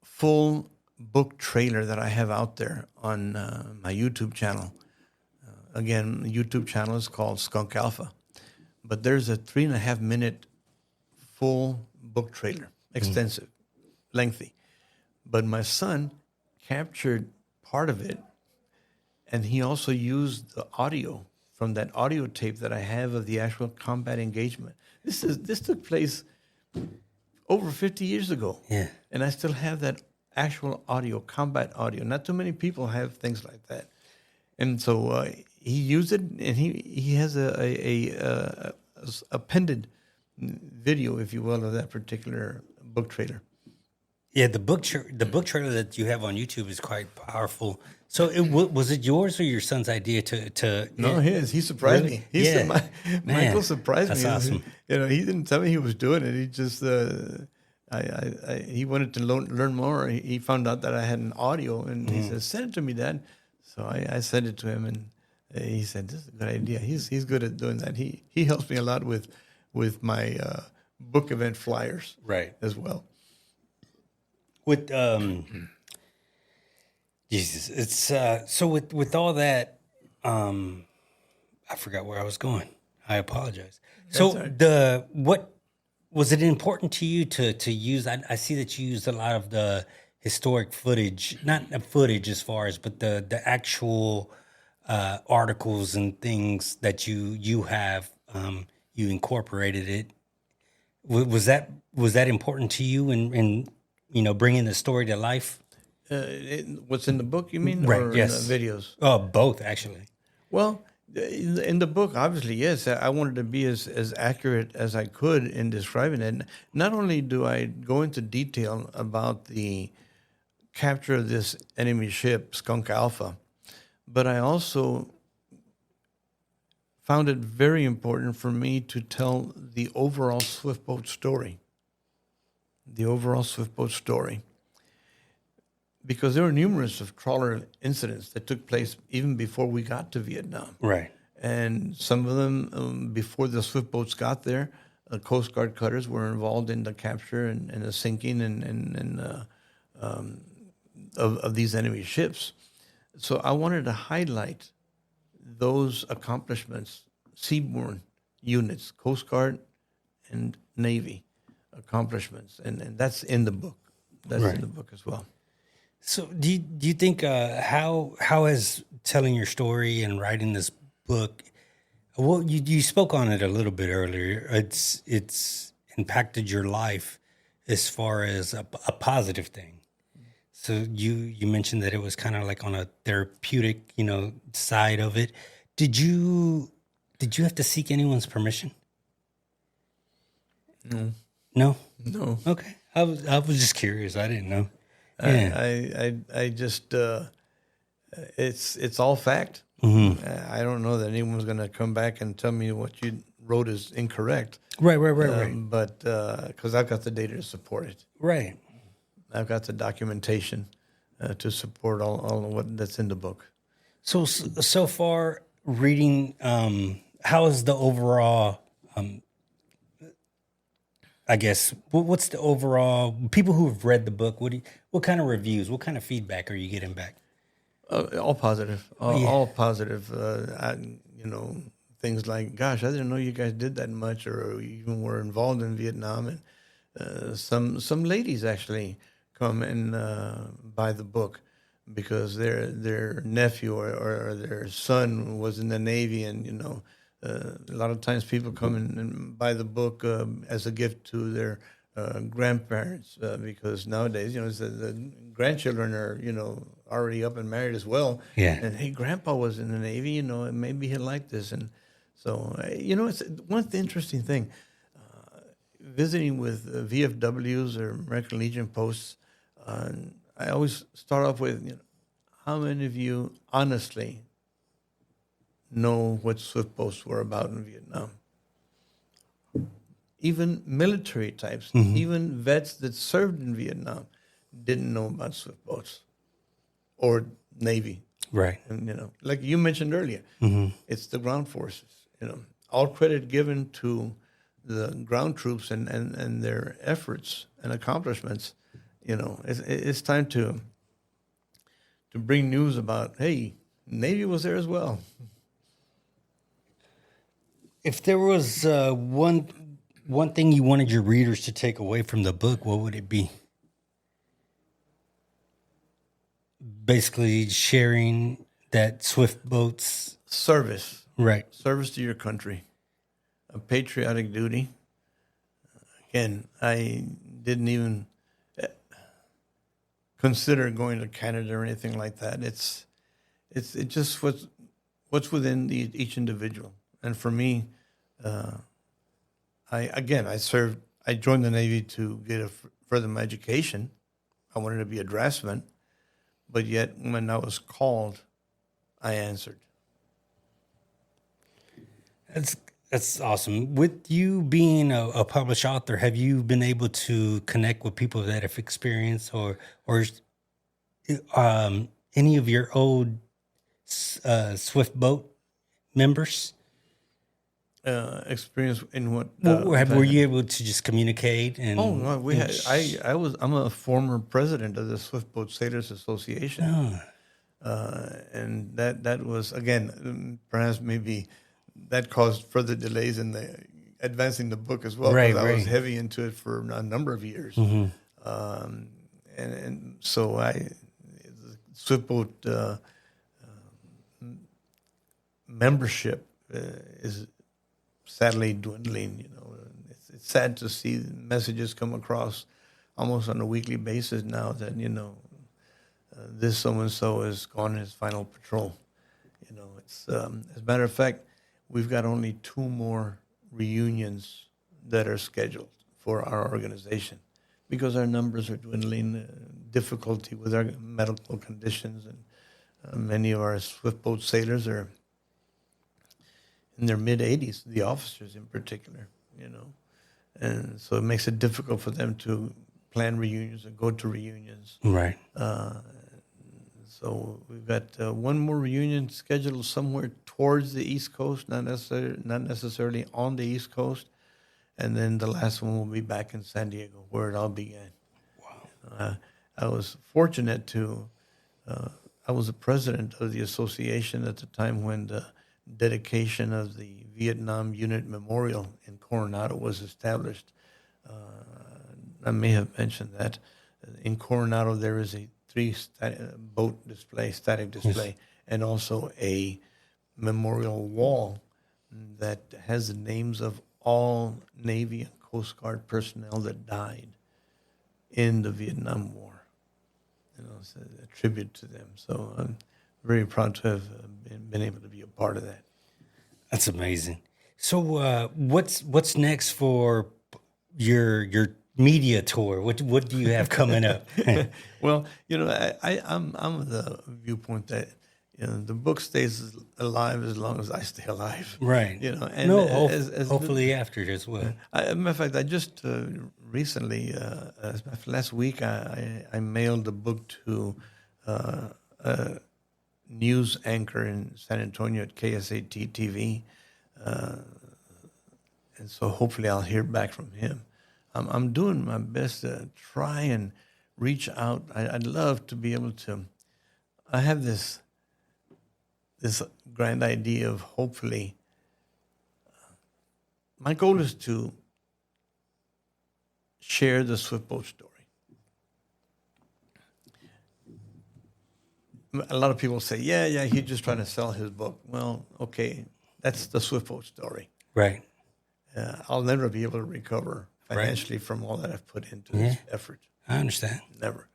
full book trailer that I have out there on my YouTube channel. Again, the YouTube channel is called Skunk Alpha. But there's a 3.5 minute full book trailer, extensive, lengthy. But my son captured part of it, and he also used the audio from that audio tape that I have of the actual combat engagement. This took place over 50 years ago. Yeah. And I still have that actual audio, combat audio. Not too many people have things like that. And so he used it, and he has a appended video, if you will, of that particular book trailer. Yeah, the book trailer that you have on YouTube is quite powerful. So was it yours or your son's idea to No, his. He surprised me. Michael surprised me. That's awesome. He didn't tell me he was doing it. He just he wanted to learn more. He found out that I had an audio, and he said, "Send it to me, Dad." So I sent it to him, and he said, "This is a good idea." He's good at doing that. He helps me a lot with my book event flyers, as well. With Jesus, it's so with all that, I forgot where I was going. I apologize. So what was it important to you to use? I see that you used a lot of the historic footage, not the footage as far as, but the actual articles and things that you have. You incorporated it. Was that important to you in bringing the story to life? What's in the book, you mean? Right, or yes. In the videos? Both, actually. Well, in the book, obviously, yes. I wanted to be as accurate as I could in describing it. Not only do I go into detail about the capture of this enemy ship, Skunk Alpha, but I also found it very important for me to tell the overall Swiftboat story. Because there were numerous of trawler incidents that took place even before we got to Vietnam. Right. And some of them, before the swift boats got there, Coast Guard cutters were involved in the capture and the sinking of these enemy ships. So I wanted to highlight those accomplishments, seaborne units, Coast Guard and Navy accomplishments, and that's in the book. That's in the book as well. So do you think how has telling your story and writing this book, well, you spoke on it a little bit earlier, it's impacted your life as far as a positive thing? So you mentioned that it was kind of like on a therapeutic, side of it. Did you have to seek anyone's permission? No. Okay. I was just curious. I didn't know. Yeah. I just it's all fact. Mm-hmm. I don't know that anyone's going to come back and tell me what you wrote is incorrect. Right. But because I've got the data to support it. Right. I've got the documentation to support all of what that's in the book. So far, reading, how is the overall? I guess what's the overall people who have read the book? What kind of reviews? What kind of feedback are you getting back? All positive, Yeah. all positive. Things like, "Gosh, I didn't know you guys did that much, or even were involved in Vietnam." And some ladies actually come and buy the book because their nephew or their son was in the Navy, and a lot of times people come in and buy the book as a gift to their grandparents because nowadays, the grandchildren are, already up and married as well. Yeah. And hey, Grandpa was in the Navy, and maybe he'll like this. And so, it's one interesting thing. Visiting with VFWs or American Legion posts, I always start off with, how many of you honestly know what swift boats were about in Vietnam? Even military types, even vets that served in Vietnam didn't know about swift boats or Navy. Right. And, like you mentioned earlier, it's the ground forces. All credit given to the ground troops and their efforts and accomplishments. It's time to bring news about, hey, Navy was there as well. If there was one thing you wanted your readers to take away from the book, what would it be? Basically, sharing that swift boats Service. Right. Service to your country. A patriotic duty. Again, I didn't even consider going to Canada or anything like that. It's just what's within each individual. And for me, I served. I joined the Navy to get further my education. I wanted to be a draftsman, but yet when I was called, I answered. That's awesome. With you being a published author, have you been able to connect with people that have experienced or any of your old Swift boat members? Experience in what? Were you able to just communicate? And Oh no, we had. I'm a former president of the Swift Boat Sailors Association, and that was again perhaps maybe that caused further delays in the advancing the book as well. Right, I was right. heavy into it for a number of years, and so Swift Boat membership is sadly dwindling. It's sad to see messages come across almost on a weekly basis now that this so and so has gone on his final patrol. It's as a matter of fact, we've got only 2 more reunions that are scheduled for our organization because our numbers are dwindling. Difficulty with our medical conditions, and many of our swift boat sailors are in their mid-80s, the officers in particular, and so it makes it difficult for them to plan reunions and go to reunions. Right. So we've got 1 more reunion scheduled somewhere towards the East Coast, not necessarily on the East Coast, and then the last one will be back in San Diego, where it all began. Wow. I was fortunate to. I was the president of the association at the time when the dedication of the Vietnam Unit Memorial in Coronado was established. I may have mentioned that in Coronado there is a 3 boat display, static display, yes, and also a memorial wall that has the names of all Navy and Coast Guard personnel that died in the Vietnam War. It's a tribute to them. So I'm very proud to have been able to be a part of that. That's amazing. So what's next for your media tour? What do you have coming up? Well, I'm of the viewpoint that the book stays alive as long as I stay alive. Right. And hopefully after as well. As a matter of fact, I just recently, last week, I mailed the book to news anchor in San Antonio at KSAT TV. And so hopefully I'll hear back from him. I'm doing my best to try and reach out. I'd love to be able to. I have this grand idea of hopefully. My goal is to share the swift boat story. A lot of people say, yeah, he's just trying to sell his book. Well, okay, that's the swift boat story. Right. I'll never be able to recover financially from all that I've put into this effort. I understand. Never.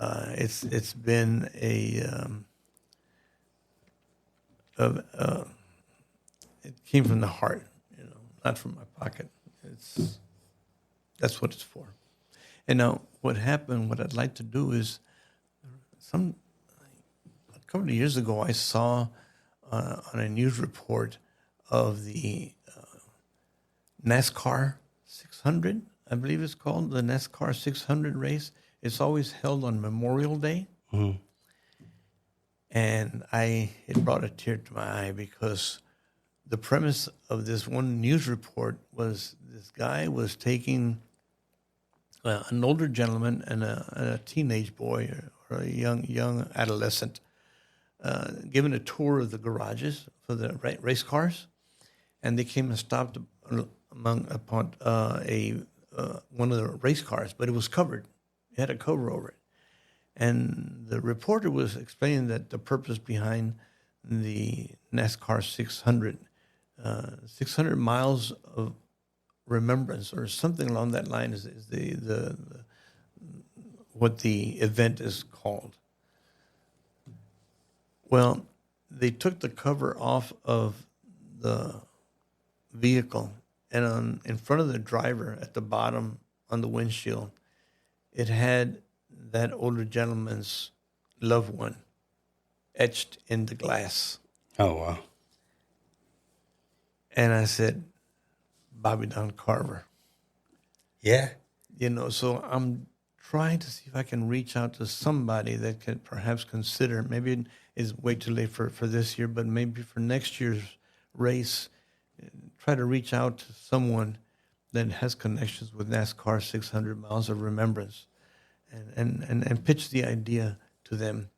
It's been it came from the heart, not from my pocket. That's what it's for. And now what happened, what I'd like to do is a couple of years ago I saw on a news report of the NASCAR 600, I believe it's called, the NASCAR 600 race. It's always held on Memorial Day. Mm-hmm. And it brought a tear to my eye because the premise of this one news report was this guy was taking an older gentleman and a teenage boy or a young adolescent, giving a tour of the garages for the race cars. And they came and stopped upon one of the race cars, but it was covered. It had a cover over it. And the reporter was explaining that the purpose behind the NASCAR 600, 600 miles of remembrance or something along that line is the what the event is called. Well, they took the cover off of the vehicle, and in front of the driver at the bottom on the windshield, it had that older gentleman's loved one etched in the glass. Oh, wow. And I said, Bobby Don Carver. Yeah. So I'm trying to see if I can reach out to somebody that could perhaps consider, maybe it is way too late for this year, but maybe for next year's race, try to reach out to someone that has connections with NASCAR 600 Miles of Remembrance and pitch the idea to them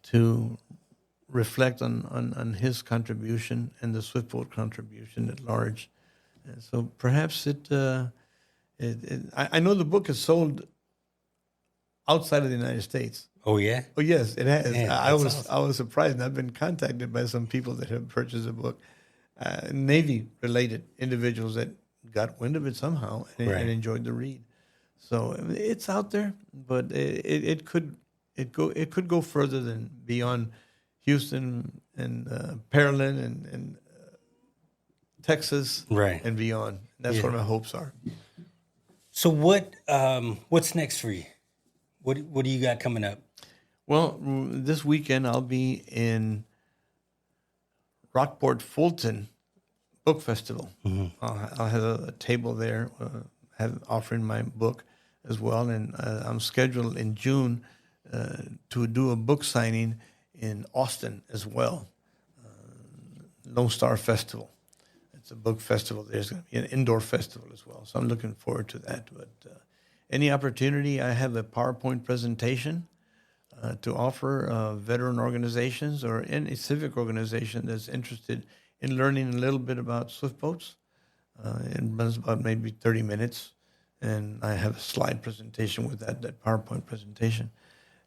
to reflect on his contribution and the Swiftboat contribution at large. And so perhaps I know the book is sold outside of the United States. Oh, yeah? Oh, yes, it has. Man, I was awesome. I was surprised. And I've been contacted by some people that have purchased the book, Navy-related individuals that got wind of it somehow and enjoyed the read. So it's out there, but it could go further than beyond Houston and Pearland and Texas and beyond. That's what my hopes are. So what's next for you? What do you got coming up? Well, this weekend I'll be in Rockport Fulton Book Festival. Mm-hmm. I'll have a table there, offering my book as well, and I'm scheduled in June to do a book signing in Austin as well, Lone Star Festival. It's a book festival. There's going to be an indoor festival as well, so I'm looking forward to that. But any opportunity, I have a PowerPoint presentation to offer veteran organizations or any civic organization that's interested in learning a little bit about swift boats. It runs about maybe 30 minutes, and I have a slide presentation with that PowerPoint presentation.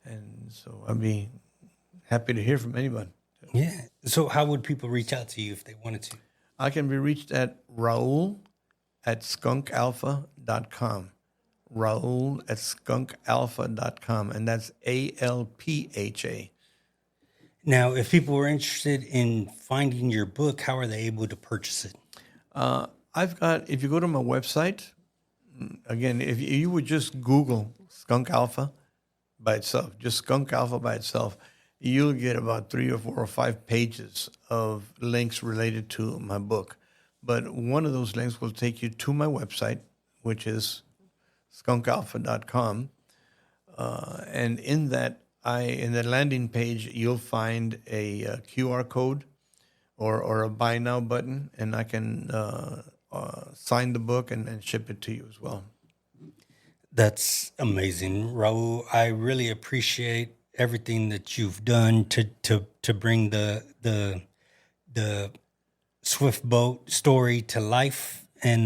And so I'd be happy to hear from anyone. Yeah. So how would people reach out to you if they wanted to? I can be reached at Raul@skunkalpha.com. Raul@skunkalpha.com, and that's ALPHA. Now, if people were interested in finding your book, how are they able to purchase it? If you go to my website, again, if you would just Google Skunk Alpha by itself, just Skunk Alpha by itself, you'll get about 3 or 4 or 5 pages of links related to my book. But one of those links will take you to my website, which is skunkalpha.com. And in that, in the landing page, you'll find a QR code or a buy now button, and I can sign the book and ship it to you as well. That's amazing, Raul. I really appreciate everything that you've done to bring the Swift Boat story to life. And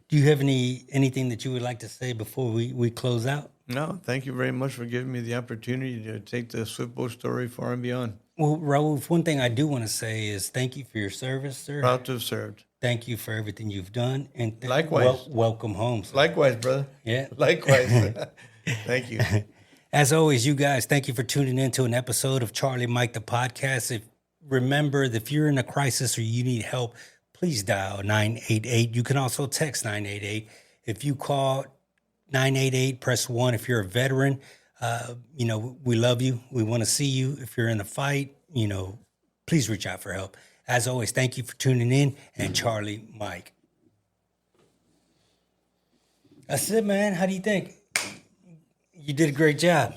do you have anything that you would like to say before we close out? No, thank you very much for giving me the opportunity to take the Swift Boat story far and beyond. Well, Raul, one thing I do want to say is thank you for your service, sir. Proud to have served. Thank you for everything you've done. And Likewise. Welcome home, sir. Likewise, brother. Yeah. Likewise. Thank you. As always, you guys, thank you for tuning in to an episode of Charlie Mike, the podcast. Remember, if you're in a crisis or you need help, please dial 988. You can also text 988. If you call 988, press 1. If you're a veteran, we love you. We want to see you. If you're in a fight, please reach out for help. As always, thank you for tuning in. And Charlie Mike. That's it, man. How do you think? You did a great job.